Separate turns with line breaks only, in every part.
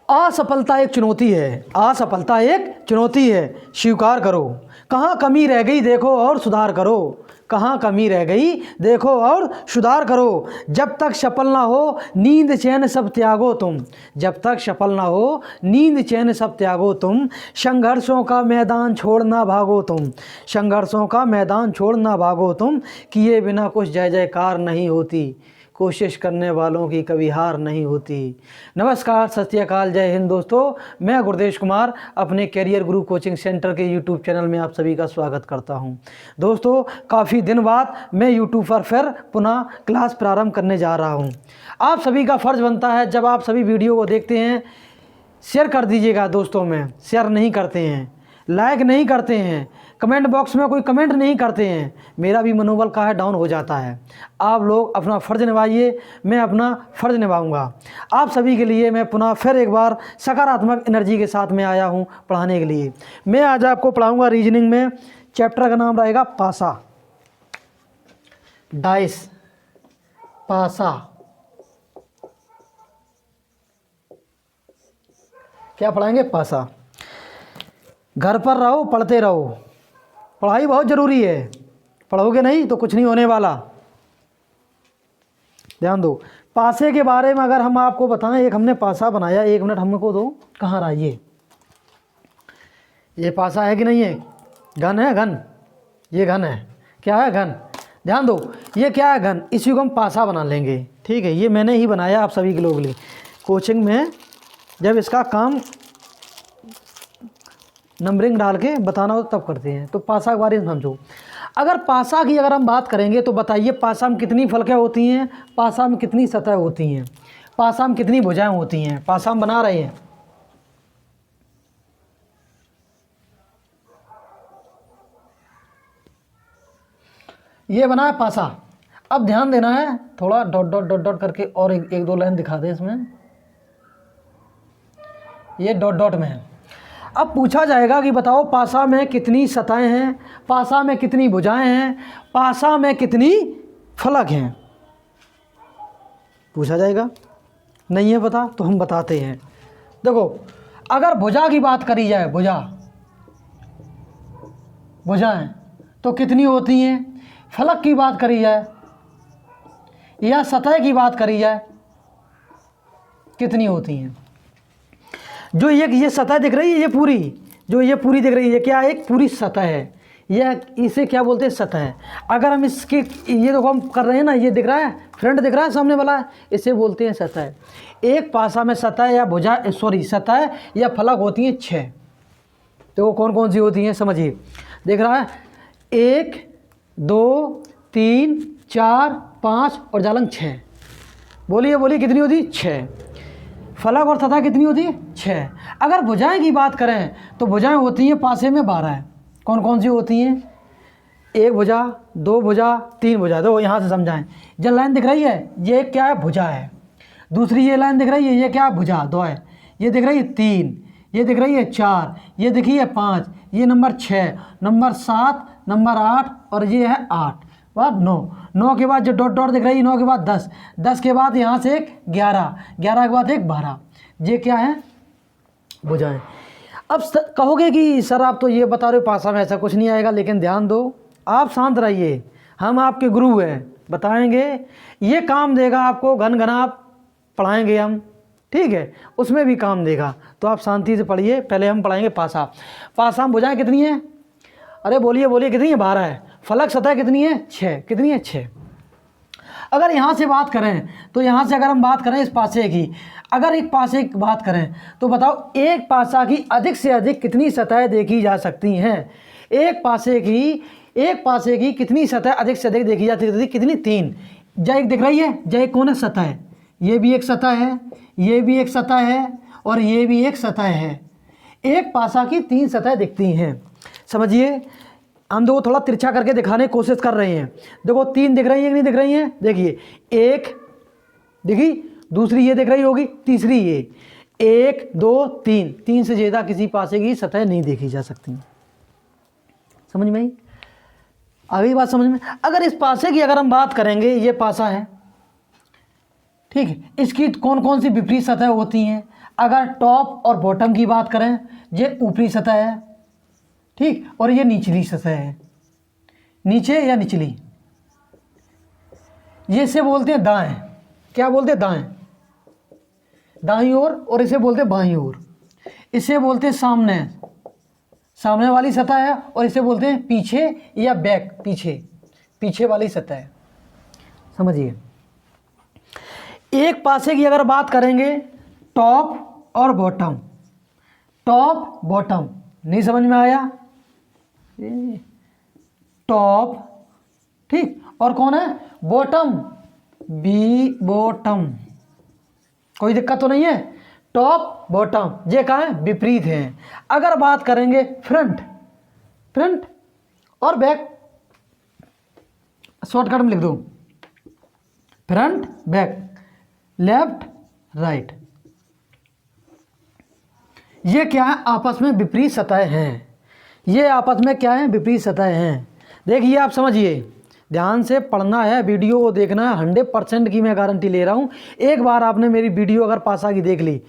असफलता एक चुनौती है, असफलता एक चुनौती है, स्वीकार करो। कहाँ कमी रह गई देखो और सुधार करो, कहाँ कमी रह गई देखो और सुधार करो। जब तक सफल ना हो नींद चैन सब त्यागो तुम, जब तक सफल ना हो नींद चैन सब त्यागो तुम। संघर्षों का मैदान छोड़ना भागो तुम, संघर्षों का मैदान छोड़ना भागो तुम। किए बिना कुछ जय जयकार नहीं होती, कोशिश करने वालों की कभी हार नहीं होती। नमस्कार, सत श्री अकाल, जय हिंद दोस्तों। मैं गुरदेश कुमार अपने कैरियर गुरु कोचिंग सेंटर के यूट्यूब चैनल में आप सभी का स्वागत करता हूं। दोस्तों, काफ़ी दिन बाद मैं यूट्यूब पर फिर पुनः क्लास प्रारंभ करने जा रहा हूं। आप सभी का फ़र्ज़ बनता है, जब आप सभी वीडियो को देखते हैं शेयर कर दीजिएगा। दोस्तों में शेयर नहीं करते हैं, लाइक नहीं करते हैं, कमेंट बॉक्स में कोई कमेंट नहीं करते हैं, मेरा भी मनोबल का है डाउन हो जाता है। आप लोग अपना फ़र्ज़ निभाइए, मैं अपना फ़र्ज़ निभाऊंगा। आप सभी के लिए मैं पुनः फिर एक बार सकारात्मक एनर्जी के साथ में आया हूं पढ़ाने के लिए। मैं आज आपको पढ़ाऊंगा रीजनिंग में, चैप्टर का नाम रहेगा पासा, डाइस, पासा। क्या पढ़ाएंगे? पासा। घर पर रहो, पढ़ते रहो, पढ़ाई बहुत ज़रूरी है, पढ़ोगे नहीं तो कुछ नहीं होने वाला। ध्यान दो, पासे के बारे में अगर हम आपको बताएं, एक हमने पासा बनाया, एक मिनट हमको दो। कहाँ रहा ये पासा है कि नहीं है? घन है, घन, ये घन है। क्या है? घन। ध्यान दो, ये क्या है? घन। इसी को हम पासा बना लेंगे, ठीक है। ये मैंने ही बनाया आप सभी के लोगों के लिए। कोचिंग में जब इसका काम नंबरिंग डाल के बताना हो तब करते हैं। तो पासा के बारे में समझो। अगर पासा की अगर हम बात करेंगे तो बताइए, पासा में कितनी फलकें होती हैं, पासा में कितनी सतह होती हैं, पासा में कितनी भुजाएं होती हैं। पासा हम बना रहे हैं, ये बना है पासा। अब ध्यान देना है, थोड़ा डॉट डॉट डॉट डॉट करके और एक दो लाइन दिखा दे इसमें। ये डॉट डॉट में है। अब पूछा जाएगा कि बताओ पासा में कितनी सतहें हैं, पासा में कितनी भुजाएं हैं, पासा में कितनी फलक हैं, पूछा जाएगा। नहीं है पता तो हम बताते हैं। देखो, अगर भुजा की बात करी जाए, भुजाएं तो कितनी होती हैं, फलक की बात करी जाए या सतह की बात करी जाए कितनी होती हैं। जो ये सतह दिख रही है, ये पूरी दिख रही है, क्या एक पूरी सतह है। यह इसे क्या बोलते हैं? सतह। अगर हम इसके ये देखो हम कर रहे हैं ना, ये दिख रहा है, फ्रंट दिख रहा है सामने वाला, इसे बोलते हैं सतह। एक पासा में सतह या भुजा सतह या फलक होती हैं 6। देखो कौन कौन सी होती हैं, समझिए। देख रहा है, 1 2 3 4 5 और जालन 6। बोलिए कितनी होती? 6। फलक और सतह कितनी होती है? 6। अगर भुजाएं की बात करें तो भुजाएं होती हैं पासे में 12। कौन कौन सी होती हैं? 1 भुजा, 2 भुजा, 3 भुजा। दो यहाँ से समझाएं। जो लाइन दिख रही है ये क्या है? भुजा है। दूसरी ये लाइन दिख रही है, ये क्या है? भुजा 2 है। ये दिख रही है 3, ये दिख रही है 4, ये दिखी है 5, ये नंबर 6, नंबर 7, नंबर 8 और ये है 8, बाद 9। 9 के बाद जो डॉट डॉट दिख रही है, 9 के बाद 10, 10 के बाद यहाँ से एक 11, 11 के बाद एक 12। ये क्या है? भुजाएं। अब कहोगे कि सर आप तो ये बता रहे हो पासा में ऐसा कुछ नहीं आएगा, लेकिन ध्यान दो, आप शांत रहिए, हम आपके गुरु हैं, बताएंगे। ये काम देगा आपको, घन घना पढ़ाएंगे हम, ठीक है, उसमें भी काम देगा। तो आप शांति से पढ़िए। पहले हम पढ़ाएंगे पासा। पासा में भुजाएं कितनी है? अरे बोलिए कितनी है? 12 है। फलक सतह कितनी है? 6। कितनी है? 6। अगर यहाँ से बात करें तो यहाँ से अगर हम बात करें इस पासे की, अगर एक पासे की बात करें तो बताओ एक पासा की अधिक से अधिक कितनी सतह देखी जा सकती हैं? एक पासे की कितनी सतह अधिक से अधिक देखी जा सकती है? कितनी? 3। जय एक दिख रही है, जय कौन है? सतह। ये भी एक सतह है, ये भी एक सतह है और ये भी एक सतह है। एक पासा की 3 सतह दिखती हैं, समझिए। हम देखो थोड़ा तिरछा करके दिखाने की कोशिश कर रहे हैं। देखो 3 दिख रही है कि नहीं दिख रही हैं? देखिए, 1 दिखी, दूसरी ये दिख रही होगी, तीसरी ये। 1 2 3, 3 से ज़्यादा किसी पासे की सतह नहीं देखी जा सकती। समझ में आई? आ गई बात समझ में? अगर इस पासे की अगर हम बात करेंगे, ये पासा है, ठीक है, इसकी कौन कौन सी विपरीत सतह होती हैं? अगर टॉप और बॉटम की बात करें, ये ऊपरी सतह है, ठीक, और ये निचली सतह है, नीचे या निचली, ये इसे बोलते हैं दाएं। क्या बोलते हैं? दाएं, दाईं ओर, और इसे बोलते हैं बाईं ओर। इसे बोलते हैं सामने, सामने वाली सतह है, और इसे बोलते हैं पीछे या बैक, पीछे, पीछे वाली सतह है। समझिए, एक पासे की अगर बात करेंगे, टॉप और बॉटम, टॉप बॉटम, नहीं समझ में आया? टॉप, ठीक, और कौन है? Bottom, B bottom. कोई दिक्कत तो नहीं है? टॉप बॉटम ये कहाँ है? विपरीत हैं। अगर बात करेंगे फ्रंट, फ्रंट और बैक, शॉर्टकट में लिख दो, फ्रंट बैक, लेफ्ट राइट, ये क्या है? आपस में विपरीत सतह हैं। ये आपस में क्या है? विपरीत सतह हैं। देखिए, आप समझिए, ध्यान से पढ़ना है, वीडियो को देखना है, 100% की मैं गारंटी ले रहा हूँ। एक बार आपने मेरी वीडियो अगर पासा की देख ली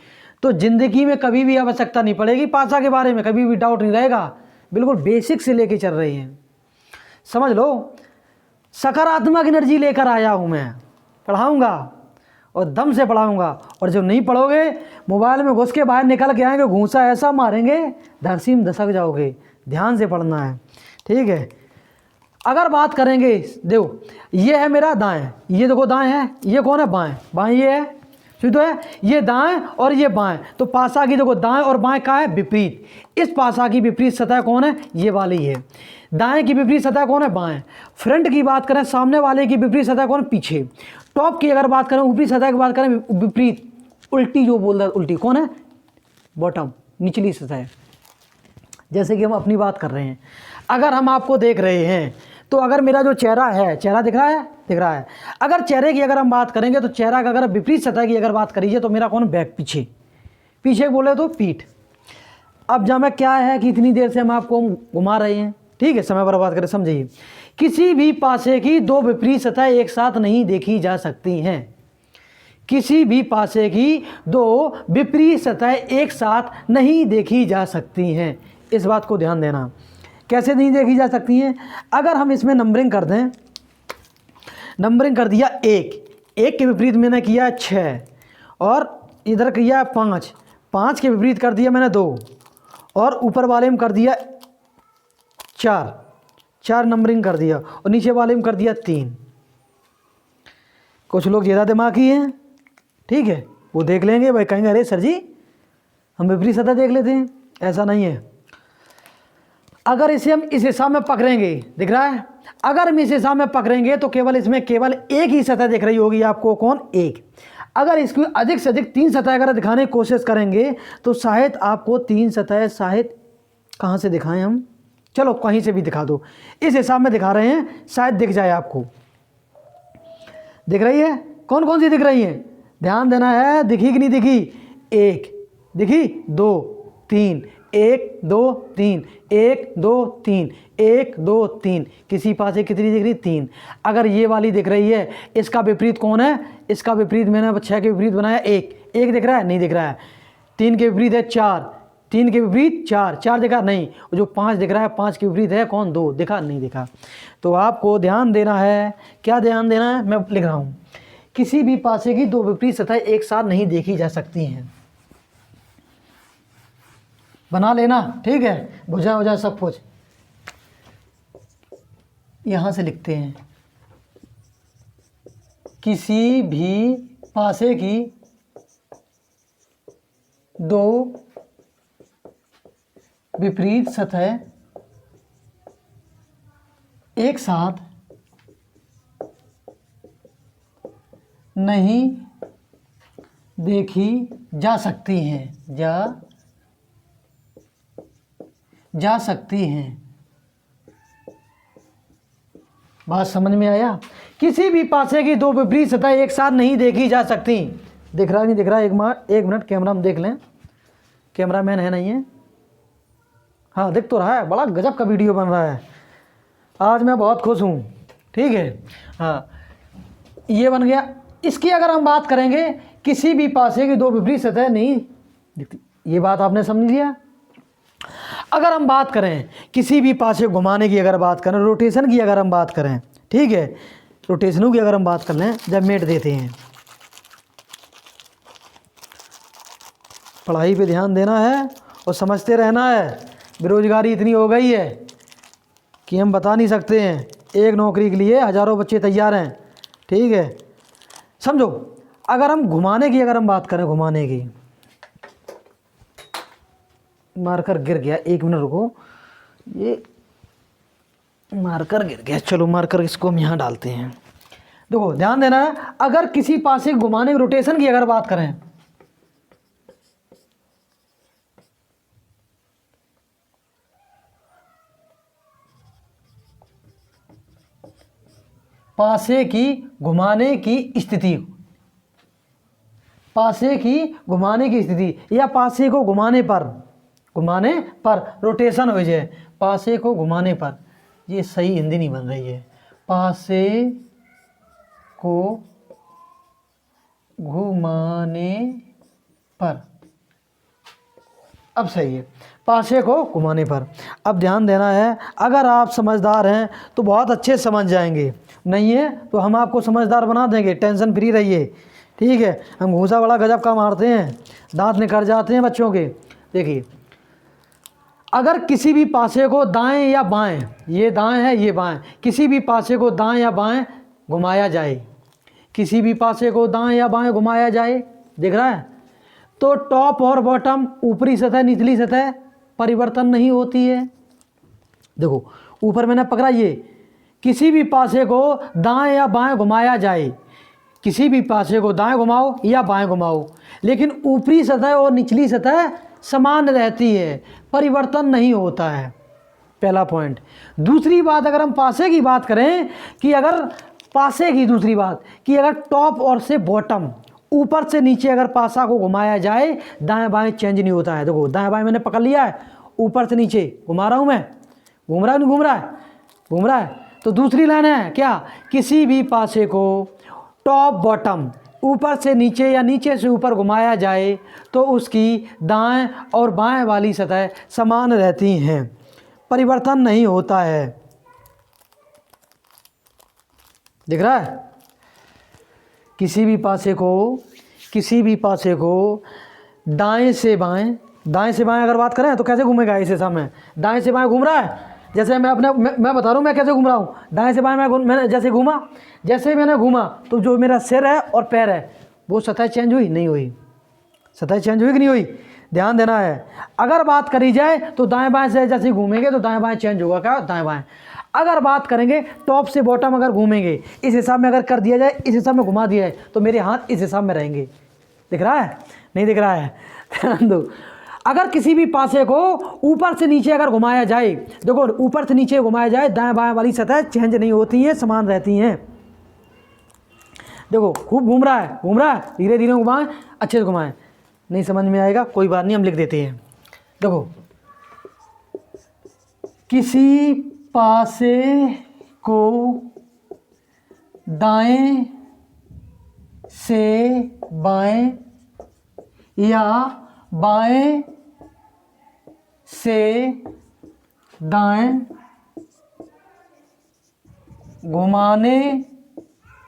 तो ज़िंदगी में कभी भी आवश्यकता नहीं पड़ेगी, पासा के बारे में कभी भी डाउट नहीं रहेगा। बिल्कुल बेसिक से लेके चल रही हैं, समझ लो। सकारात्मक एनर्जी लेकर आया हूँ मैं, पढ़ाऊँगा और दम से पढ़ाऊँगा। और जो नहीं पढ़ोगे, मोबाइल में घुस के बाहर निकल के आएंगे, घूंसा ऐसा मारेंगे, धरसीम धसक जाओगे। ध्यान से पढ़ना है, ठीक है। अगर बात करेंगे, देखो ये है मेरा दाएं, ये देखो दाएं है, ये कौन है? बाएं, बाएं ये है, तो है ये दाएं और ये बाएं। तो पासा की देखो दाएं और बाएं का है? विपरीत। इस पासा की विपरीत सतह कौन है? ये वाली है। दाएं की विपरीत सतह कौन है? बाएं। फ्रंट की बात करें, सामने वाले की विपरीत सतह कौन? पीछे। टॉप की अगर बात करें, ऊपरी सतह की बात करें, विपरीत, उल्टी, जो बोल रहा है उल्टी, कौन है? बॉटम, निचली सतह। जैसे कि हम अपनी बात कर रहे हैं, अगर हम आपको देख रहे हैं तो अगर मेरा जो चेहरा है, चेहरा दिख रहा है? दिख रहा है। अगर चेहरे की अगर हम बात करेंगे तो चेहरा का अगर विपरीत सतह की अगर बात करिए तो मेरा कौन? बैक, पीछे, पीछे बोले तो पीठ। अब जब मैं क्या है कि इतनी देर से हम आपको घुमा रहे हैं, ठीक है, समय बर्बाद करें, समझिए। किसी भी पासे की दो विपरीत सतह एक साथ नहीं देखी जा सकती हैं। किसी भी पासे की दो विपरीत सतह एक साथ नहीं देखी जा सकती हैं। इस बात को ध्यान देना। कैसे नहीं देखी जा सकती हैं? अगर हम इसमें नंबरिंग कर दें, नंबरिंग कर दिया 1, 1 के विपरीत मैंने किया 6, और इधर किया 5, 5 के विपरीत कर दिया मैंने 2, और ऊपर वाले में कर दिया 4, 4 नंबरिंग कर दिया, और नीचे वाले में कर दिया 3। कुछ लोग ज़्यादा दिमागी हैं, ठीक है, वो देख लेंगे भाई, कहेंगे अरे सर जी हम विपरीत सतह देख लेते हैं। ऐसा नहीं है। अगर इसे हम इस हिसाब में पकड़ेंगे, दिख रहा है, अगर हम इस हिसाब में पकड़ेंगे तो केवल इसमें केवल एक ही सतह दिख रही होगी आपको, कौन? 1। अगर इसकी अधिक से अधिक 3 सतह अगर दिखाने की कोशिश करेंगे तो शायद आपको 3 सतह, शायद कहाँ से दिखाएं हम, चलो कहीं से भी दिखा दो, इस हिसाब में दिखा रहे हैं, शायद दिख जाए आपको। दिख रही है? कौन कौन सी दिख रही है? ध्यान देना है, दिखी कि नहीं दिखी? 1 दिखी, 2 3, 1 2 3, 1 2 3, 1 2 3। किसी पासे कितनी दिख रही? 3। अगर ये वाली दिख रही है, इसका विपरीत कौन है? इसका विपरीत मैंने 6 के विपरीत बनाया 1, 1 दिख रहा है? नहीं दिख रहा है। 3 के विपरीत है 4, 3 के विपरीत 4, 4 दिखा? नहीं। जो 5 दिख रहा है, 5 के विपरीत है कौन? 2, दिखा? नहीं दिखा। तो आपको ध्यान देना है। क्या ध्यान देना है? मैं लिख रहा हूँ, किसी भी पासे की दो विपरीत सतह एक साथ नहीं देखी जा सकती हैं। बना लेना, ठीक है, बुझा हो जाए सब कुछ। यहाँ से लिखते हैं, किसी भी पासे की दो विपरीत सतह एक साथ नहीं देखी जा सकती हैं, जा सकती हैं। बात समझ में आया? किसी भी पासे की दो विपरीत सतह एक साथ नहीं देखी जा सकती। दिख रहा नहीं दिख रहा? एक मिनट कैमरा में देख लें, कैमरा मैन है नहीं है? हाँ दिख तो रहा है। बड़ा गजब का वीडियो बन रहा है, आज मैं बहुत खुश हूँ, ठीक है। हाँ ये बन गया। इसकी अगर हम बात करेंगे, किसी भी पासे की दो विपरीत सतह नहीं ये बात आपने समझ लिया। अगर हम बात करें किसी भी पासे घुमाने की, अगर बात करें रोटेशन की, अगर हम बात करें, ठीक है, रोटेशनों की अगर हम बात कर लें, जब मेट देते हैं, पढ़ाई पे ध्यान देना है और समझते रहना है। बेरोजगारी इतनी हो गई है कि हम बता नहीं सकते हैं, एक नौकरी के लिए हज़ारों बच्चे तैयार हैं, ठीक है। समझो, अगर हम घुमाने की, अगर हम बात करें घुमाने की, मारकर गिर गया, 1 मिनट रुको, ये मारकर गिर गया, चलो मारकर इसको हम यहाँ डालते हैं। देखो ध्यान देना है, अगर किसी पासे घुमाने की, रोटेशन की अगर बात करें, पासे की घुमाने की स्थिति, पासे की घुमाने की स्थिति, या पासे को घुमाने पर रोटेशन हो जाए, पासे को घुमाने पर, ये सही हिंदी नहीं बन रही है, पासे को घुमाने पर, अब सही है, पासे को घुमाने पर। अब ध्यान देना है, अगर आप समझदार हैं तो बहुत अच्छे समझ जाएंगे, नहीं है तो हम आपको समझदार बना देंगे, टेंशन फ्री रहिए, ठीक है। हम घूसा बड़ा गजब का मारते हैं, दांत निकल जाते हैं बच्चों के। देखिए, अगर किसी भी पासे को दाएं या बाएं, ये दाएं है ये बाएं, किसी भी पासे को दाएं या बाएं घुमाया जाए, किसी भी पासे को दाएं या बाएं घुमाया जाए, दिख रहा है, तो टॉप और बॉटम, ऊपरी सतह निचली सतह परिवर्तन नहीं होती है। देखो ऊपर मैंने पकड़ा, ये किसी भी पासे को दाएं या बाएं घुमाया जाए, किसी भी पासे को दाएं घुमाओ या बाएं घुमाओ, लेकिन ऊपरी सतह और निचली सतह समान रहती है, परिवर्तन नहीं होता है, पहला पॉइंट। दूसरी बात, अगर हम पासे की बात करें कि अगर पासे की दूसरी बात कि अगर टॉप और से बॉटम, ऊपर से नीचे अगर पासा को घुमाया जाए, दाएं बाएं चेंज नहीं होता है। देखो दाएं बाएं मैंने पकड़ लिया है, ऊपर से नीचे घुमा रहा हूं मैं, घूम रहा है नहीं घूम रहा है, घूम रहा है। तो दूसरी लाइन है क्या, किसी भी पासे को टॉप बॉटम, ऊपर से नीचे या नीचे से ऊपर घुमाया जाए तो उसकी दाएं और बाएं वाली सतह समान रहती हैं, परिवर्तन नहीं होता है। दिख रहा है, किसी भी पासे को दाएं से बाएं अगर बात करें तो कैसे घूमेगा, इस हिसाब में दाएं से बाएं घूम रहा है। जैसे मैं बता रहा हूँ मैं कैसे घूम रहा हूँ, दाएं से बाएं मैंने जैसे घूमा, जैसे मैंने घूमा तो जो मेरा सिर है और पैर है वो सतह चेंज हुई नहीं हुई, सतह चेंज हुई कि नहीं हुई, ध्यान देना है। अगर बात करी जाए तो दाएं बाएं से जैसे घूमेंगे तो दाएं बाएं चेंज होगा, क्या दाएं बाएं। अगर बात करेंगे टॉप से बॉटम अगर घूमेंगे, इस हिसाब में अगर कर दिया जाए, इस हिसाब में घुमा दिया है तो मेरे हाथ इस हिसाब में रहेंगे। दिख रहा है, नहीं दिख रहा है, ध्यान दो। अगर किसी भी पासे को ऊपर से नीचे अगर घुमाया जाए, देखो ऊपर से नीचे घुमाया जाए, दाएं बाएं वाली सतह चेंज नहीं होती हैं, समान रहती हैं। देखो खूब घूम रहा है, धीरे धीरे घुमाएं, अच्छे से घुमाएं, नहीं समझ में आएगा कोई बात नहीं, हम लिख देते हैं। देखो किसी पासे को दाएं से बाएं या बाएं से दाएं घुमाने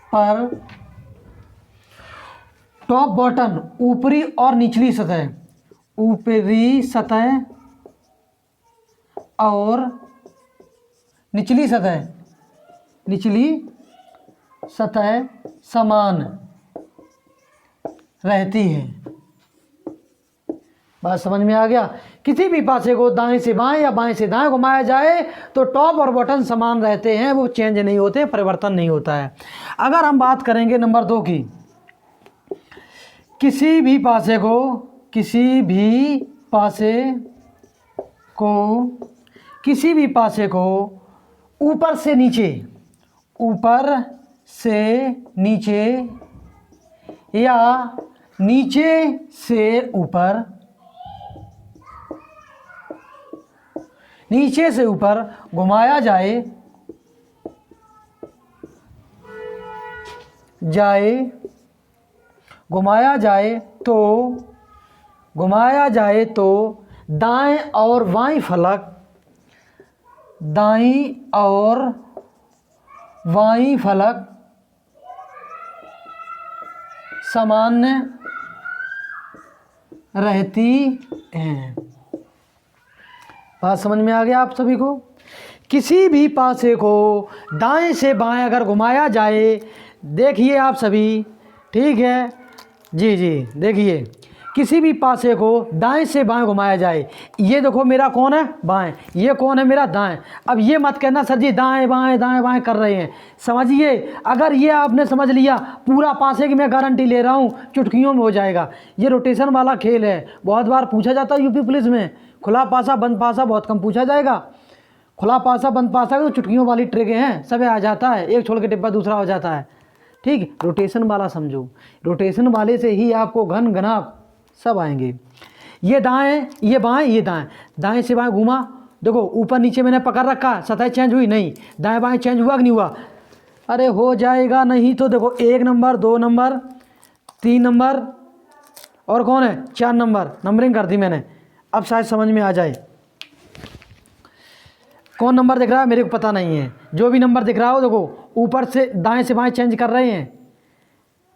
पर टॉप बॉटम, ऊपरी और निचली सतह, ऊपरी सतह और निचली सतह समान रहती है। बात समझ में आ गया। किसी भी पासे को दाएं से बाएं या बाएं से दाएं घुमाया जाए तो टॉप और बॉटम समान रहते हैं, वो चेंज नहीं होते, परिवर्तन नहीं होता है। अगर हम बात करेंगे नंबर 2 की, किसी भी पासे को ऊपर से नीचे या नीचे से ऊपर घुमाया जाए तो घुमाया जाए तो दाएं और बाएं फलक, दाईं और बाईं फलक सामान्य रहती हैं। बात समझ में आ गया आप सभी को? किसी भी पासे को दाएं से बाएं अगर घुमाया जाए, देखिए आप सभी, ठीक है जी जी, देखिए किसी भी पासे को दाएं से बाएं घुमाया जाए, ये देखो मेरा कौन है बाएं, ये कौन है मेरा दाएं। अब ये मत कहना सर जी दाएं बाएं कर रहे हैं, समझिए अगर ये आपने समझ लिया पूरा पासे की मैं गारंटी ले रहा हूँ चुटकियों में हो जाएगा। ये रोटेशन वाला खेल है, बहुत बार पूछा जाता है यूपी पुलिस में। खुला पासा बंद पासा बहुत कम पूछा जाएगा, खुला पासा बंद पासा तो चुटकियों वाली ट्रिक हैं, सब आ जाता है, एक छोड़ के डिब्बा दूसरा हो जाता है। ठीक, रोटेशन वाला समझो, रोटेशन वाले से ही आपको घन घना सब आएंगे। ये दाएं ये बाएं ये दाएं, दाएं से बाएं घूमा, देखो ऊपर नीचे मैंने पकड़ रखा, सतह चेंज हुई नहीं, दाएं बाएं चेंज हुआ कि नहीं हुआ? अरे हो जाएगा नहीं तो देखो 1 नंबर 2 नंबर 3 नंबर और कौन है 4 नंबर, नंबरिंग कर दी मैंने। अब शायद समझ में आ जाए कौन नंबर दिख रहा है, मेरे को पता नहीं है। जो भी नंबर दिख रहा हो देखो ऊपर से दाएं से बाएं चेंज कर रहे हैं,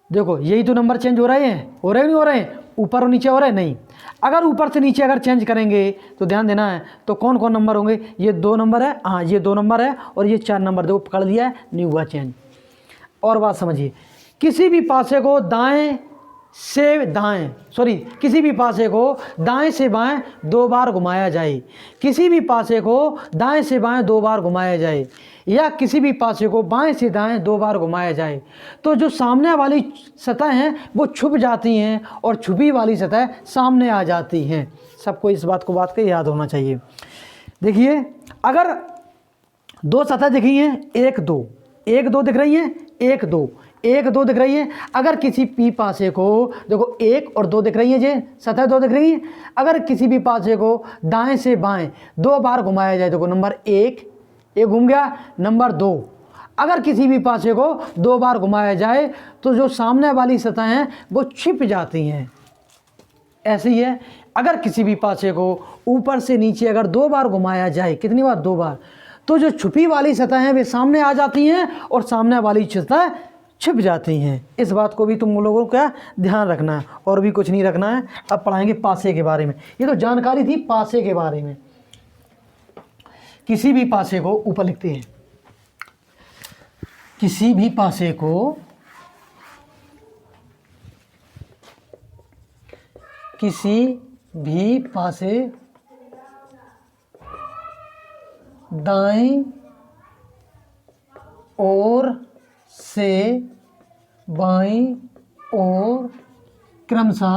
देखो यही तो नंबर चेंज हो रहे हैं, हो रहे नहीं हो रहे हैं? ऊपर और नीचे हो रहे हैं नहीं। अगर ऊपर से नीचे अगर चेंज करेंगे तो ध्यान देना है, तो कौन कौन नंबर होंगे? ये 2 नंबर है, हाँ ये 2 नंबर है और ये 4 नंबर, देखो पकड़ लिया है, नहीं हुआ चेंज। और बात समझिए, किसी भी पासे को दाएं से दाएं किसी भी पासे को दाएं से बाएं 2 बार घुमाया जाए, किसी भी पासे को दाएं से बाएं 2 बार घुमाया जाए, या किसी भी पासे को बाएं से दाएं 2 बार घुमाया जाए, तो जो सामने वाली सतह हैं वो छुप जाती हैं और छुपी वाली सतह सामने आ जाती हैं। सबको इस बात को याद होना चाहिए। देखिए अगर 2 सतह दिखी हैं, 1 2 दिख रही है, 1 2 दिख रही है। अगर किसी भी पासे को देखो 1 और 2 दिख रही है, ये सतह 2 दिख रही है। अगर किसी भी पासे को दाएं से बाएं 2 बार घुमाया जाए, देखो नंबर 1 घूम गया, नंबर 2 अगर किसी भी पासे को 2 बार घुमाया जाए तो जो सामने वाली सतह हैं वो छिप जाती हैं। ऐसे ही है, अगर किसी भी पासे को ऊपर से नीचे अगर 2 बार घुमाया जाए, कितनी बार? 2 बार, तो जो छुपी वाली सतह हैं वे सामने आ जाती हैं और सामने वाली सतह छिप जाती हैं। इस बात को भी तुम लोगों को क्या ध्यान रखना है, और भी कुछ नहीं रखना है। अब पढ़ाएंगे पासे के बारे में, ये तो जानकारी थी पासे के बारे में। किसी भी पासे को ऊपर लिखते हैं, किसी भी पासे को दाईं ओर से बाईं ओर क्रमशः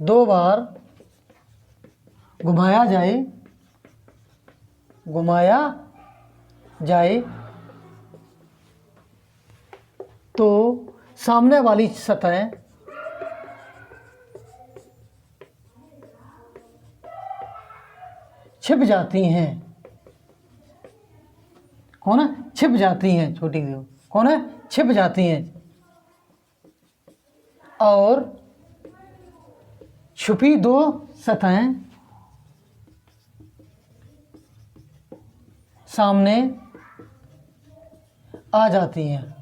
2 बार घुमाया जाए तो सामने वाली सतह छिप जाती हैं। कौन है? छिप जाती हैं, छोटी कौन है? छिप जाती हैं और छुपी 2 सतहें सामने आ जाती हैं।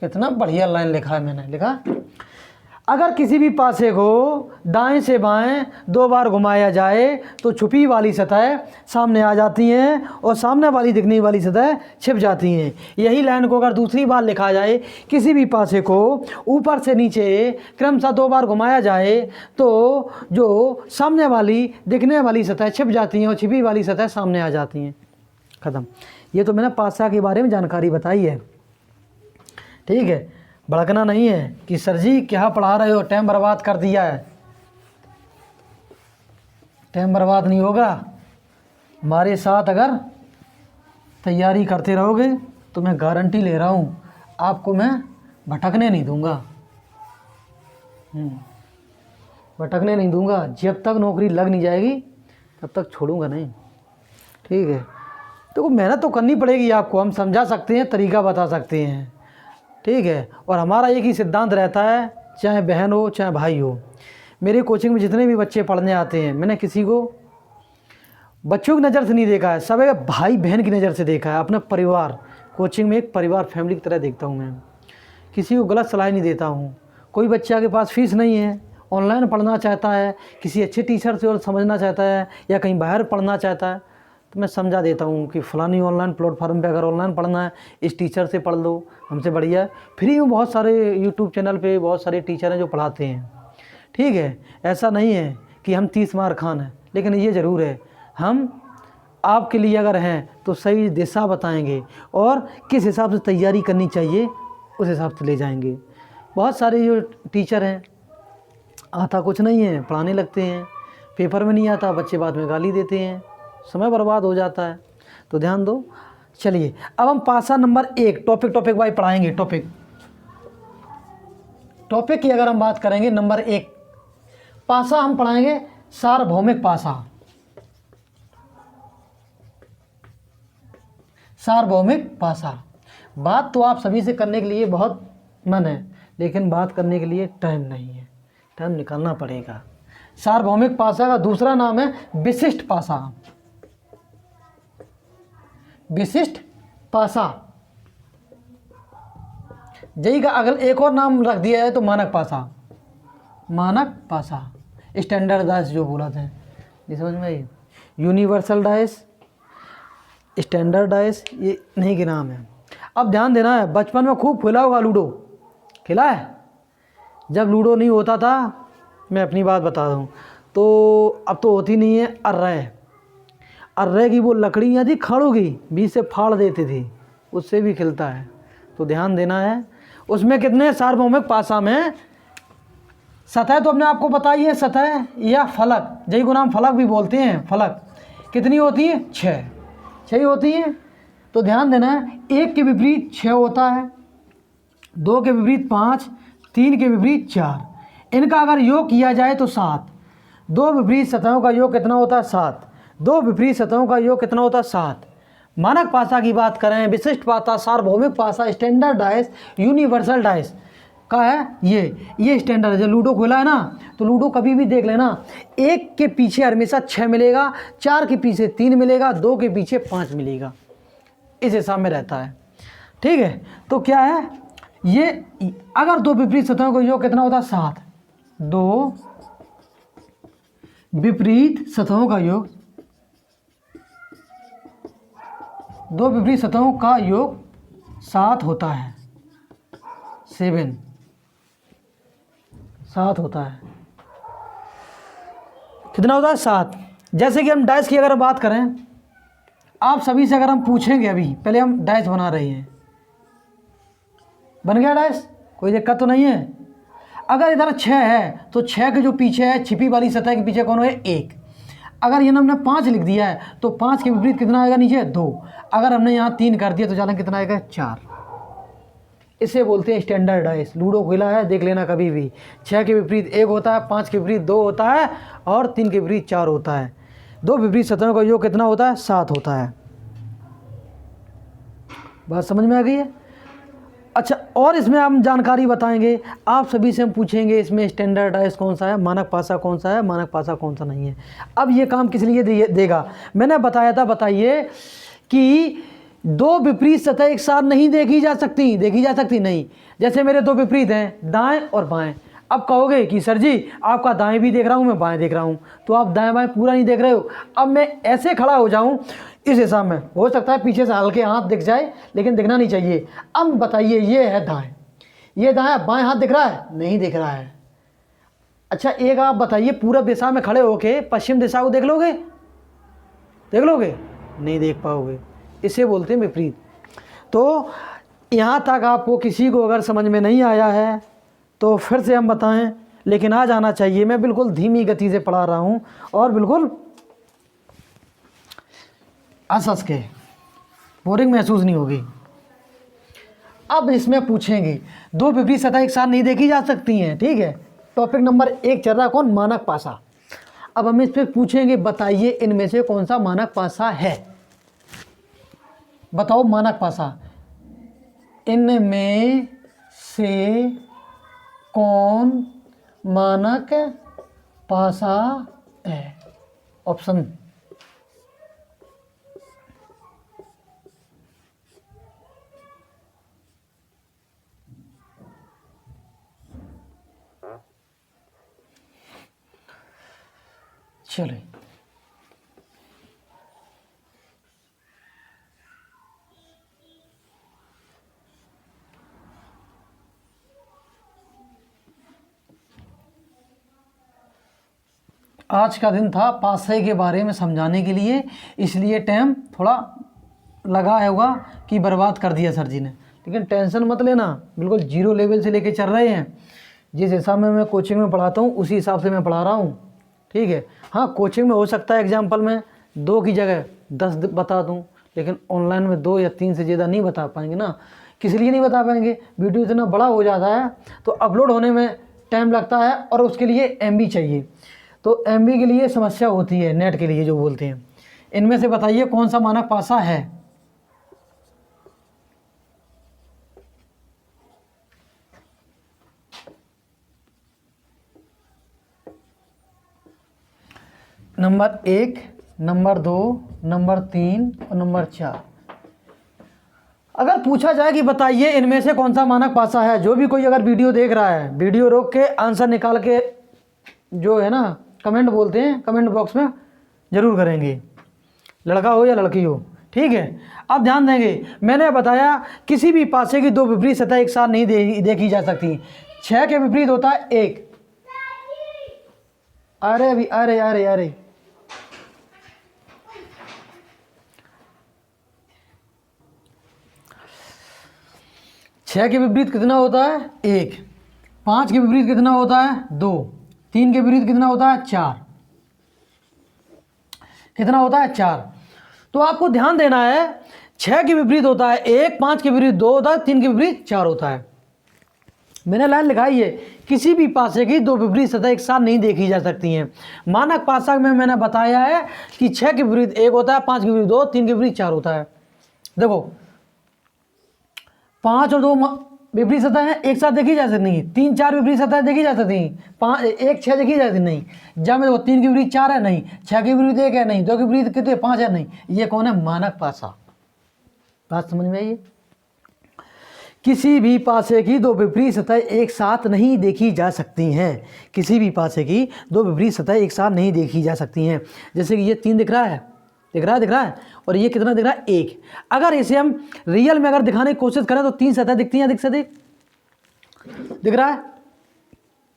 कितना बढ़िया लाइन लिखा है मैंने, लिखा अगर किसी भी पासे को दाएं से बाएं 2 बार घुमाया जाए तो छुपी वाली सतह सामने आ जाती हैं और सामने वाली दिखने वाली सतह छिप जाती हैं। यही लाइन को अगर दूसरी बार लिखा जाए, किसी भी पासे को ऊपर से नीचे क्रमशः 2 बार घुमाया जाए तो जो सामने वाली दिखने वाली सतह छिप जाती हैं और छिपी वाली सतह सामने आ जाती हैं। ख़त्म। ये तो मैंने पासा के बारे में जानकारी बताई है, ठीक है। भड़कना नहीं है कि सर जी क्या पढ़ा रहे हो, टाइम बर्बाद कर दिया है। टाइम बर्बाद नहीं होगा, हमारे साथ अगर तैयारी करते रहोगे तो मैं गारंटी ले रहा हूँ आपको मैं भटकने नहीं दूंगा, भटकने नहीं दूंगा। जब तक नौकरी लग नहीं जाएगी तब तक छोड़ूंगा नहीं, ठीक है। तो मेहनत तो करनी पड़ेगी आपको, हम समझा सकते हैं, तरीका बता सकते हैं, ठीक है। और हमारा एक ही सिद्धांत रहता है, चाहे बहन हो चाहे भाई हो। मेरी कोचिंग में जितने भी बच्चे पढ़ने आते हैं, मैंने किसी को बच्चों की नज़र से नहीं देखा है, सब एक भाई बहन की नज़र से देखा है। अपना परिवार, कोचिंग में एक परिवार फैमिली की तरह देखता हूँ मैं। किसी को गलत सलाह नहीं देता हूँ। कोई बच्चा के पास फीस नहीं है, ऑनलाइन पढ़ना चाहता है, किसी अच्छे टीचर से और समझना चाहता है, या कहीं बाहर पढ़ना चाहता है, तो मैं समझा देता हूँ कि फ़लानी ऑनलाइन प्लेटफॉर्म पे अगर ऑनलाइन पढ़ना है, इस टीचर से पढ़ लो, हमसे बढ़िया है। फ्री में बहुत सारे यूट्यूब चैनल पे बहुत सारे टीचर हैं जो पढ़ाते हैं, ठीक है। ऐसा नहीं है कि हम 30 मार खान हैं, लेकिन ये ज़रूर है हम आपके लिए अगर हैं तो सही दिशा बताएंगे और किस हिसाब से तैयारी करनी चाहिए उस हिसाब से ले जाएंगे। बहुत सारे जो टीचर हैं, आता कुछ नहीं है, पढ़ाने लगते हैं, पेपर में नहीं आता, बच्चे बाद में गाली देते हैं, समय बर्बाद हो जाता है। तो ध्यान दो। चलिए अब हम पासा नंबर 1 टॉपिक वाइज पढ़ाएंगे। टॉपिक की अगर हम बात करेंगे, नंबर 1 पासा हम पढ़ाएंगे सार्वभौमिक पासा। सार्वभौमिक पासा। बात तो आप सभी से करने के लिए बहुत मन है, लेकिन बात करने के लिए टाइम नहीं है, टाइम निकालना पड़ेगा। सार्वभौमिक पासा का दूसरा नाम है विशिष्ट पासा। विशिष्ट पासा, जई का अगर एक और नाम रख दिया है तो मानक पासा। मानक पासा, स्टैंडर्ड डाइस जो बोला था, ये समझ में आई। यूनिवर्सल डाइस, स्टैंडर्ड डाइस, ये नहीं के नाम है। अब ध्यान देना है, बचपन में खूब खेला होगा लूडो, खेला है। जब लूडो नहीं होता था, मैं अपनी बात बता दूँ तो अब तो होती नहीं है। अर्रे की वो लकड़ियाँ थी खड़ों की, बीच से फाड़ देते थे, उससे भी खिलता है। तो ध्यान देना है। उसमें कितने सार्वभौमिक पासा में सतह तो अपने आपको बताइए है, सतह या फलक, जई को नाम फलक भी बोलते हैं। फलक कितनी होती है? 6 होती है। तो ध्यान देना है, 1 के विपरीत 6 होता है, 2 के विपरीत 5, 3 के विपरीत 4। इनका अगर योग किया जाए तो 7। 2 विपरीत सतहों का योग कितना होता है? 7। 2 विपरीत सतहों का योग कितना होता है? 7। मानक पासा की बात करें, विशिष्ट पासा, सार्वभौमिक पासा, स्टैंडर्ड डाइस, यूनिवर्सल डाइस का है ये स्टैंडर्ड है। जब लूडो खोला है ना, तो लूडो कभी भी देख लेना, 1 के पीछे हमेशा 6 मिलेगा, 4 के पीछे 3 मिलेगा, 2 के पीछे 5 मिलेगा, इस हिसाब में रहता है, ठीक है। तो क्या है ये, अगर 2 विपरीत सतहों का योग कितना होता है? 7। 2 विपरीत सतहों का योग, 2 विपरीत सतहों का योग 7 होता है। 7 होता है। कितना होता है? 7। जैसे कि हम डाइस की अगर बात करें, आप सभी से अगर हम पूछेंगे, अभी पहले हम डाइस बना रहे हैं, बन गया डाइस, कोई दिक्कत तो नहीं है। अगर इधर 6 है तो 6 के जो पीछे है, छिपी वाली सतह के पीछे कौन है? 1। अगर ये हमने 5 लिख दिया है तो 5 के विपरीत कितना आएगा नीचे? 2। अगर हमने यहाँ 3 कर दिया तो जाना कितना आएगा? 4। इसे बोलते हैं स्टैंडर्ड डाइस। लूडो खेला है, देख लेना कभी भी। 6 के विपरीत 1 होता है, 5 के विपरीत 2 होता है और 3 के विपरीत 4 होता है। 2 विपरीत सतहों का योग कितना होता है? 7 होता है। बात समझ में आ गई है? अच्छा, और इसमें हम जानकारी बताएंगे, आप सभी से हम पूछेंगे इसमें स्टैंडर्ड डाइस कौन सा है, मानक पासा कौन सा है, मानक पासा कौन सा नहीं है। अब ये काम किस लिए देगा? मैंने बताया था, बताइए कि 2 विपरीत सतह एक साथ नहीं देखी जा सकती नहीं। जैसे मेरे 2 विपरीत हैं, दाएं और बाएं। अब कहोगे कि सर जी आपका दाएं भी देख रहा हूँ, मैं बाएं देख रहा हूँ, तो आप दाएं बाएं पूरा नहीं देख रहे हो। अब मैं ऐसे खड़ा हो जाऊँ, इस हिसाब में हो सकता है पीछे से हल्के हाथ दिख जाए, लेकिन दिखना नहीं चाहिए। अब बताइए, ये है दाएं, ये दाएं, बाएं हाथ दिख रहा है? नहीं दिख रहा है। अच्छा, एक आप बताइए, पूरब दिशा में खड़े होके पश्चिम दिशा को देख लोगे? नहीं देख पाओगे। इसे बोलते हैं विपरीत। तो यहाँ तक आपको किसी को अगर समझ में नहीं आया है तो फिर से हम बताएं, लेकिन आ जाना चाहिए। मैं बिल्कुल धीमी गति से पढ़ा रहा हूँ और बिल्कुल हंस के, बोरिंग महसूस नहीं होगी। अब इसमें पूछेंगे, 2 विपरीत सतह एक साथ नहीं देखी जा सकती हैं, ठीक है। टॉपिक नंबर 1 चल रहा है कौन? मानक पासा। अब हम इस पर पूछेंगे, बताइए इनमें से कौन सा मानक पासा है? बताओ मानक पासा, इनमें से कौन मानक पासा है? ऑप्शन चले। आज का दिन था पासे के बारे में समझाने के लिए, इसलिए टाइम थोड़ा लगा है होगा कि बर्बाद कर दिया सर जी ने, लेकिन टेंशन मत लेना, बिल्कुल जीरो लेवल से लेके चल रहे हैं। जिस हिसाब में मैं कोचिंग में पढ़ाता हूँ उसी हिसाब से मैं पढ़ा रहा हूँ, ठीक है। हाँ, कोचिंग में हो सकता है एग्जाम्पल में 2 की जगह 10 बता दूँ, लेकिन ऑनलाइन में 2 या 3 से ज़्यादा नहीं बता पाएंगे ना। किस लिए नहीं बता पाएंगे? वीडियो इतना बड़ा हो जाता है तो अपलोड होने में टाइम लगता है और उसके लिए MB चाहिए, तो MB के लिए समस्या होती है, नेट के लिए जो बोलते हैं। इनमें से बताइए कौन सा मानक पासा है? नंबर 1, नंबर 2, नंबर 3 और नंबर 4। अगर पूछा जाए कि बताइए इनमें से कौन सा मानक पासा है, जो भी कोई अगर वीडियो देख रहा है, वीडियो रोक के आंसर निकाल के जो है ना कमेंट बोलते हैं, कमेंट बॉक्स में ज़रूर करेंगे, लड़का हो या लड़की हो, ठीक है। अब ध्यान देंगे, मैंने बताया किसी भी पासे की 2 विपरीत सतह एक साथ नहीं देखी जा सकती। 6 के विपरीत होता है 1। अरे अभी अरे 6 के विपरीत कितना होता है? 1। 5 के विपरीत कितना होता है? 2। 3 के विपरीत कितना होता है? 4। कितना होता है? 4। तो आपको ध्यान देना है, 6 के विपरीत होता है 1, 5 के विपरीत 2 होता है, 3 के विपरीत 4 होता है। मैंने लाइन लिखाई है, किसी भी पासे की 2 विपरीत सतह एक साथ नहीं देखी जा सकती हैं। मानक पासा में मैंने बताया है कि 6 के विपरीत 1 होता है, 5 के विपरीत 2, 3 के विपरीत 4 होता है। देखो 5 और 2 विपरीत सतह है, एक साथ देखी जा सकती नहीं। 3, 4 विपरीत सतह देखी जा सकती नहीं। 5, 1, 6 देखी जा सकती नहीं। जब देखो 3 के विपरीत 4 है नहीं, 6 के विपरीत 1 है नहीं, 2 के विपरीत कितने 5 है नहीं। ये कौन है? मानक पासा। बात समझ में आई? किसी भी पासे की 2 विपरीत सतह एक साथ नहीं देखी जा सकती हैं। किसी भी पासे की 2 विपरीत सतह एक साथ नहीं देखी जा सकती हैं। जैसे कि ये 3 दिख रहा है, दिख रहा है, और ये कितना दिख रहा है? 1। अगर इसे हम रियल में अगर दिखाने की कोशिश करें तो 3 सतह दिखती हैं, दिख रहा है?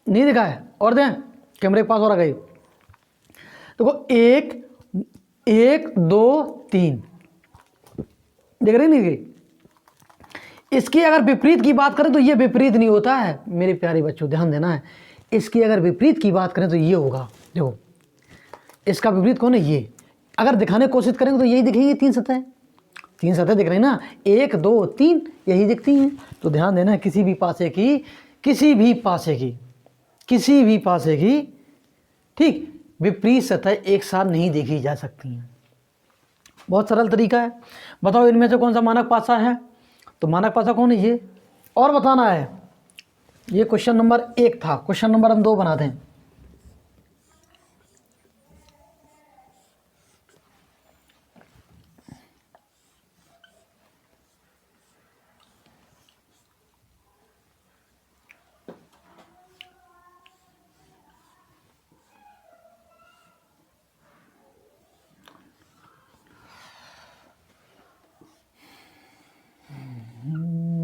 नहीं दिखा है? और दें कैमरे के पास और आ गई। देखो 1 2 3 दिख रही नहीं गई। इसकी अगर विपरीत की बात करें तो ये विपरीत नहीं होता है मेरे प्यारे बच्चों, ध्यान देना है। इसकी अगर विपरीत की बात करें तो ये होगा। देखो इसका विपरीत कौन है? ये। अगर दिखाने की कोशिश करेंगे तो यही दिखेंगी 3 सतह दिख रही ना, 1 2 3 यही दिखती हैं। तो ध्यान देना है, किसी भी पासे की ठीक विपरीत सतह एक साथ नहीं देखी जा सकती हैं। बहुत सरल तरीका है। बताओ इनमें से कौन सा मानक पासा है? तो मानक पासा कौन है? ये। और बताना है। ये क्वेश्चन नंबर 1 था। क्वेश्चन नंबर हम 2 बनाते हैं।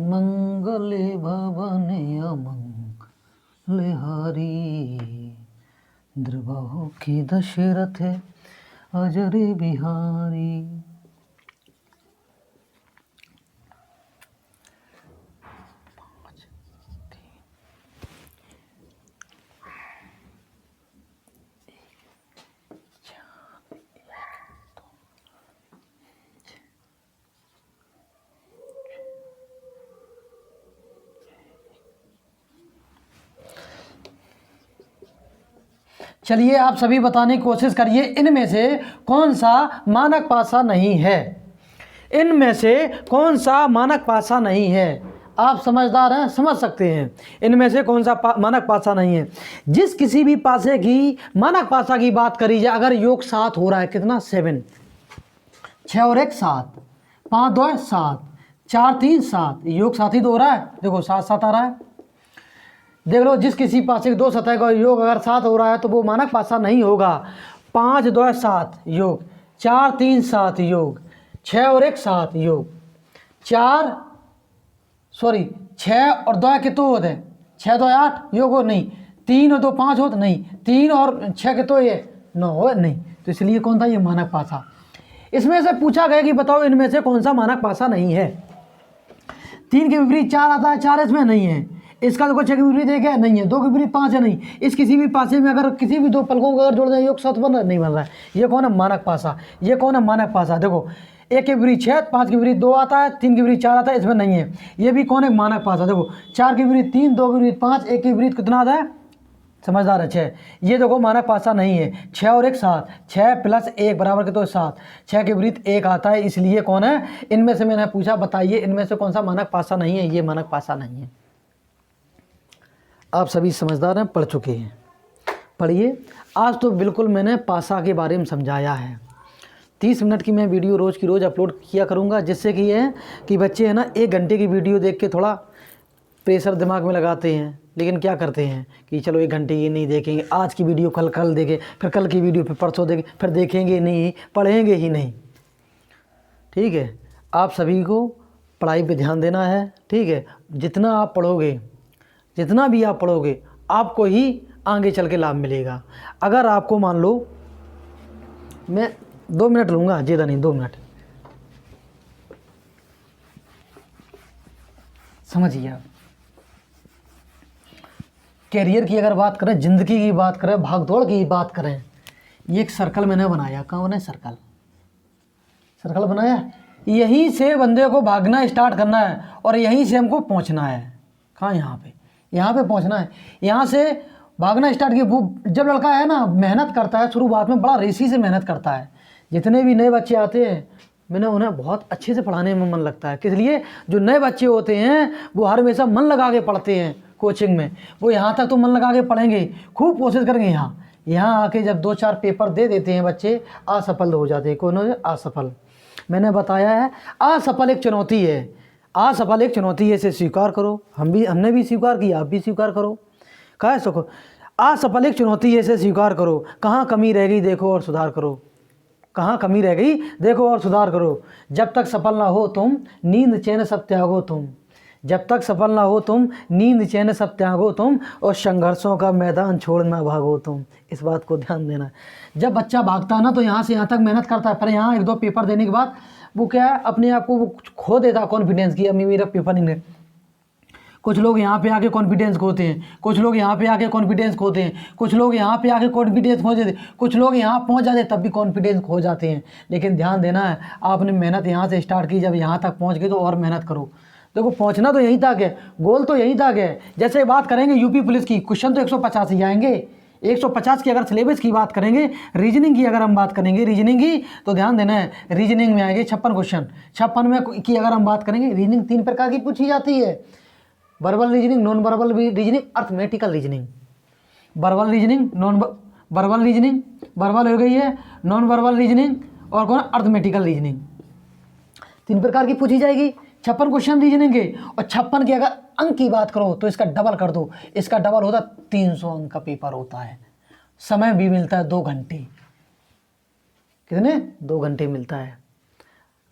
मंगले भवने अमंगले हारी, द्रबाहु की दशरथ अजरे बिहारी। चलिए आप सभी बताने की कोशिश करिए, इनमें से कौन सा मानक पासा नहीं है? इनमें से कौन सा मानक पासा नहीं है? आप समझदार हैं, समझ सकते हैं। इनमें से कौन सा मानक पासा नहीं है? जिस किसी भी पासे की मानक पासा की बात करी जाए, अगर योग 7 हो रहा है, कितना 7, 6 और 1 7, 5 2 7, 4 3 7, योग 7 ही तो हो रहा है। देखो 7 7 आ रहा है, देख लो। जिस किसी पासे की 2 सतह का योग अगर 7 हो रहा है तो वो मानक पासा नहीं होगा। 5 2 7 योग, 4 3 7 योग, 6 और 1 7 योग, 6 और 2 कितने होते हैं? 6 2 8 योग हो नहीं, 3 और 2 5 हो तो नहीं, 3 और 6 कितने ये 9 हो नहीं। तो इसलिए कौन था ये मानक पासा। इसमें से पूछा गया कि बताओ इनमें से कौन सा मानक पासा नहीं है। 3 के विपरीत 4 आता है, 4 इसमें नहीं है। इसका देखो 6 के विपरीत 1 है, नहीं है। 2 के विपरीत 5 है, नहीं। इस किसी भी पासे में अगर किसी भी 2 पलकों को अगर जोड़ दें योग 7 बन रहा नहीं बन रहा है। ये कौन है? मानक पासा। ये कौन है? मानक पासा। देखो 1 के विपरीत 6, 5 के विपरीत 2 आता है, 3 के विपरीत 4 आता है, इसमें नहीं है। ये भी कौन है? मानक पासा। देखो 4 के विपरीत 3, 2 के विपरीत 5, 1 के विपरीत कितना आता है? समझदार है 6। ये देखो मानक पासा नहीं है। 6 और 1 7, 6 + 1 बराबर कितना? 7। 6 के विपरीत 1 आता है, इसलिए कौन है? इनमें से मैंने पूछा बताइए इनमें से कौन सा मानक पासा नहीं है। ये मानक पासा नहीं है। आप सभी समझदार हैं, पढ़ चुके हैं। पढ़िए। आज तो बिल्कुल मैंने पासा के बारे में समझाया है। 30 मिनट की मैं वीडियो रोज़ की रोज़ अपलोड किया करूँगा, जिससे कि ये है कि बच्चे है ना 1 घंटे की वीडियो देख के थोड़ा प्रेशर दिमाग में लगाते हैं, लेकिन क्या करते हैं कि चलो 1 घंटे ये नहीं देखेंगे, आज की वीडियो कल देखें, फिर कल की वीडियो फिर परसों देखें, फिर देखेंगे नहीं, पढ़ेंगे ही नहीं। ठीक है, आप सभी को पढ़ाई पे ध्यान देना है। ठीक है, जितना आप पढ़ोगे, जितना भी आप पढ़ोगे, आपको ही आगे चल के लाभ मिलेगा। अगर आपको मान लो, मैं 2 मिनट लूँगा, ज़्यादा नहीं, 2 मिनट, समझिए आप। कैरियर की अगर बात करें, ज़िंदगी की बात करें, भागदौड़ की बात करें, ये एक सर्कल मैंने बनाया। कहाँ बनाया? सर्कल बनाया। यहीं से बंदे को भागना स्टार्ट करना है और यहीं से हमको पहुंचना है। कहाँ? यहाँ पे पहुंचना है। यहाँ से भागना स्टार्ट किया। वो जब लड़का है ना मेहनत करता है, शुरुआत में बड़ा रेसी से मेहनत करता है। जितने भी नए बच्चे आते हैं, मैंने उन्हें बहुत अच्छे से पढ़ाने में मन लगता है। किस लिए? जो नए बच्चे होते हैं वो हर हमेशा मन लगा के पढ़ते हैं कोचिंग में। वो यहाँ तक तो मन लगा के पढ़ेंगे, खूब कोशिश करेंगे। यहाँ आके जब 2-4 पेपर दे देते हैं बच्चे, असफल हो जाते हैं। कौन हो? असफल। मैंने बताया है असफल एक चुनौती है। असफल एक चुनौती है, इसे स्वीकार करो। हमने भी स्वीकार किया, आप भी स्वीकार करो। कह सको असफल एक चुनौती है, इसे स्वीकार करो। कहाँ कमी रह गई देखो और सुधार करो। कहाँ कमी रह गई देखो और सुधार करो। जब तक सफल ना हो तुम, नींद चैन सब त्यागो तुम। जब तक सफल ना हो तुम, नींद चैन सब त्यागो तुम, और संघर्षों का मैदान छोड़ना भागो तुम। इस बात को ध्यान देना। जब बच्चा भागता है ना तो यहाँ से यहाँ तक मेहनत करता है, पर यहाँ 1-2 पेपर देने के बाद वो क्या है, अपने आप को वो खो देता है कॉन्फिडेंस की। अम्मी मेरा पेपर नहीं है। कुछ लोग यहाँ पे आके कॉन्फिडेंस खोते हैं, कुछ लोग यहाँ पे आके कॉन्फिडेंस खोते हैं, कुछ लोग यहाँ पे आके कॉन्फिडेंस खो जाते हैं, कुछ लोग यहाँ पहुँच जाते हैं तब भी कॉन्फिडेंस खो जाते हैं। लेकिन ध्यान देना है, आपने मेहनत यहाँ से स्टार्ट की, जब यहाँ तक पहुँच गए तो और मेहनत करो। देखो पहुँचना तो यहीं तक है, गोल तो यहीं तक है। जैसे बात करेंगे यूपी पुलिस की, क्वेश्चन तो 150 ही आएंगे। 150 की अगर सिलेबस की बात करेंगे, रीजनिंग की अगर हम बात करेंगे, रीजनिंग की तो ध्यान देना है, रीजनिंग में आएंगे 56 क्वेश्चन। 56 में की अगर हम बात करेंगे, रीजनिंग 3 प्रकार की पूछी जाती है। Verbal reasoning, non verbal reasoning, arithmetical reasoning. Verbal reasoning, non verbal reasoning, verbal हो गई है, नॉन वर्बल रीजनिंग, और कौन? Arithmetical reasoning. 3 प्रकार की पूछी जाएगी। 56 क्वेश्चन रीजनिंग के, और 56 की अगर अंक की बात करो तो इसका डबल कर दो। इसका डबल होता 300 अंक का पेपर होता है। समय भी मिलता है 2 घंटे। कितने? 2 घंटे मिलता है।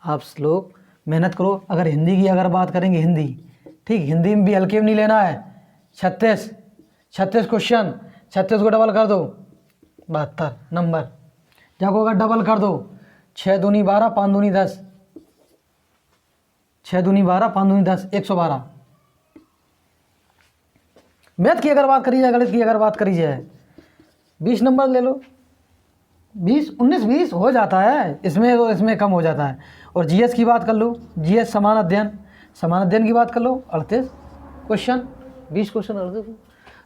आप लोग मेहनत करो। अगर हिंदी की अगर बात करेंगे, हिंदी, ठीक, हिंदी में भी हल्के में नहीं लेना है। 36 क्वेश्चन, 36 को डबल कर दो, 72 नंबर। जाको अगर डबल कर दो, 6 दूनी 12, 5 दूनी 10, 6 दूनी 12, 5 दूनी 10, 112। मैथ की अगर बात करी जाए, गणित की अगर बात करी जाए, 20 नंबर ले लो। 19-20 हो जाता है, इसमें कम हो जाता है। और जीएस की बात कर लो, जीएस समान अध्ययन की बात कर लो, 38 क्वेश्चन, 20 क्वेश्चन 38।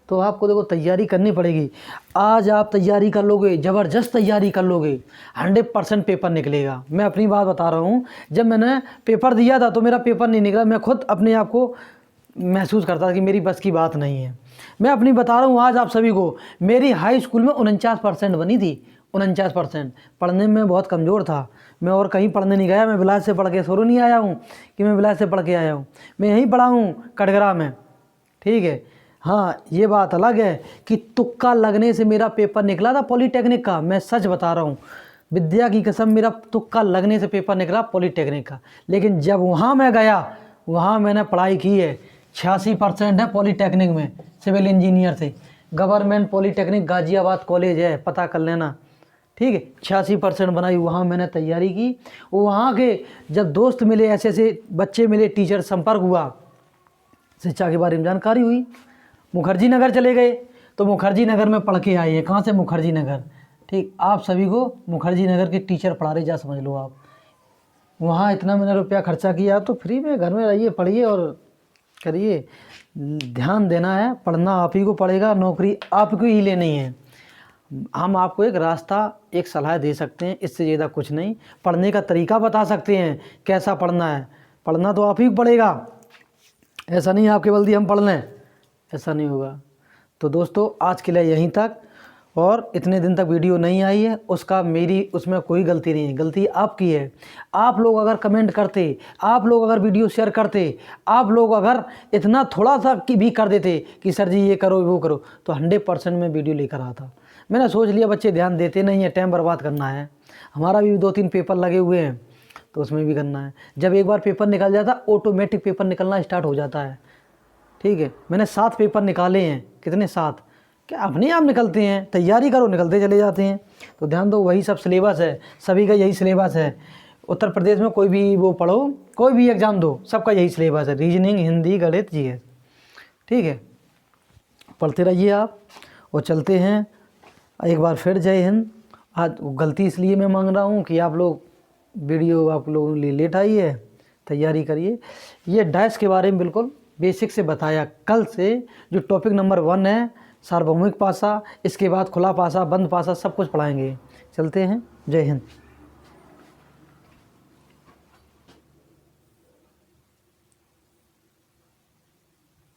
तो आपको देखो तैयारी करनी पड़ेगी। आज आप तैयारी कर लोगे, ज़बरदस्त तैयारी कर लोगे, 100% पेपर निकलेगा। मैं अपनी बात बता रहा हूँ, जब मैंने पेपर दिया था तो मेरा पेपर नहीं निकला। मैं खुद अपने आप को महसूस करता था कि मेरी बस की बात नहीं है। मैं अपनी बता रहा हूँ आज आप सभी को, मेरी हाई स्कूल में 49% बनी थी, 49%। पढ़ने में बहुत कमज़ोर था मैं, और कहीं पढ़ने नहीं गया मैं, बिलास से पढ़ के शुरू नहीं आया हूँ कि मैं बिलास से पढ़ के आया हूँ, मैं यहीं पढ़ा हूँ कटघरा में, ठीक है। हाँ, ये बात अलग है कि तुक्का लगने से मेरा पेपर निकला था पॉलीटेक्निक का, मैं सच बता रहा हूँ, विद्या की कसम, मेरा तुक्का लगने से पेपर निकला पॉलीटेक्निक का। लेकिन जब वहाँ मैं गया, वहाँ मैंने पढ़ाई की है, 86% है पॉलीटेक्निक में, सिविल इंजीनियर से। गवर्नमेंट पॉलीटेक्निक गाज़ियाबाद कॉलेज है, पता कर लेना, ठीक है। 86% बनाई, वहाँ मैंने तैयारी की। वहाँ के जब दोस्त मिले, ऐसे ऐसे बच्चे मिले, टीचर संपर्क हुआ, शिक्षा के बारे में जानकारी हुई, मुखर्जी नगर चले गए, तो मुखर्जी नगर में पढ़ के आए हैं। कहाँ से? मुखर्जी नगर, ठीक। आप सभी को मुखर्जी नगर के टीचर पढ़ा रहे, जा समझ लो आप। वहाँ इतना मैंने रुपया खर्चा किया, तो फ्री में घर में रहिए, पढ़िए और करिए। ध्यान देना है, पढ़ना आप ही को पड़ेगा, नौकरी आपको ही लेनी है। हम आपको एक रास्ता, एक सलाह दे सकते हैं, इससे ज़्यादा कुछ नहीं। पढ़ने का तरीका बता सकते हैं, कैसा पढ़ना है। पढ़ना तो आप ही को पड़ेगा, ऐसा नहीं आपके बल्कि हम पढ़ लें, ऐसा नहीं होगा। तो दोस्तों, आज के लिए यहीं तक। और इतने दिन तक वीडियो नहीं आई है, उसका मेरी उसमें कोई गलती नहीं है, गलती आपकी है। आप लोग अगर कमेंट करते, आप लोग अगर वीडियो शेयर करते, आप लोग अगर इतना थोड़ा सा भी कर देते कि सर जी ये करो वो करो, तो 100% में वीडियो लेकर आता। मैंने सोच लिया बच्चे ध्यान देते नहीं है, टाइम बर्बाद करना है। हमारा भी 2-3 पेपर लगे हुए हैं, तो उसमें भी करना है। जब एक बार पेपर निकल जाता, ऑटोमेटिक पेपर निकलना स्टार्ट हो जाता है, ठीक है। मैंने 7 पेपर निकाले हैं, कितने? 7, क्या अपने आप निकलते हैं, तैयारी करो निकलते चले जाते हैं। तो ध्यान दो, वही सब सिलेबस है, सभी का यही सिलेबस है। उत्तर प्रदेश में कोई भी वो पढ़ो, कोई भी एग्ज़ाम दो, सबका यही सिलेबस है, रीजनिंग, हिंदी, गणित, जीएस, ठीक है। पढ़ते रहिए आप, और चलते हैं। एक बार फिर जय हिंद। आज गलती इसलिए मैं मांग रहा हूँ कि आप लोग वीडियो आप लोगों के लिए लेट आई है, तैयारी करिए। ये डैश के बारे में बिल्कुल बेसिक से बताया। कल से जो टॉपिक नंबर 1 है सार्वभौमिक पासा, इसके बाद खुला पासा, बंद पासा, सब कुछ पढ़ाएंगे। चलते हैं, जय हिंद।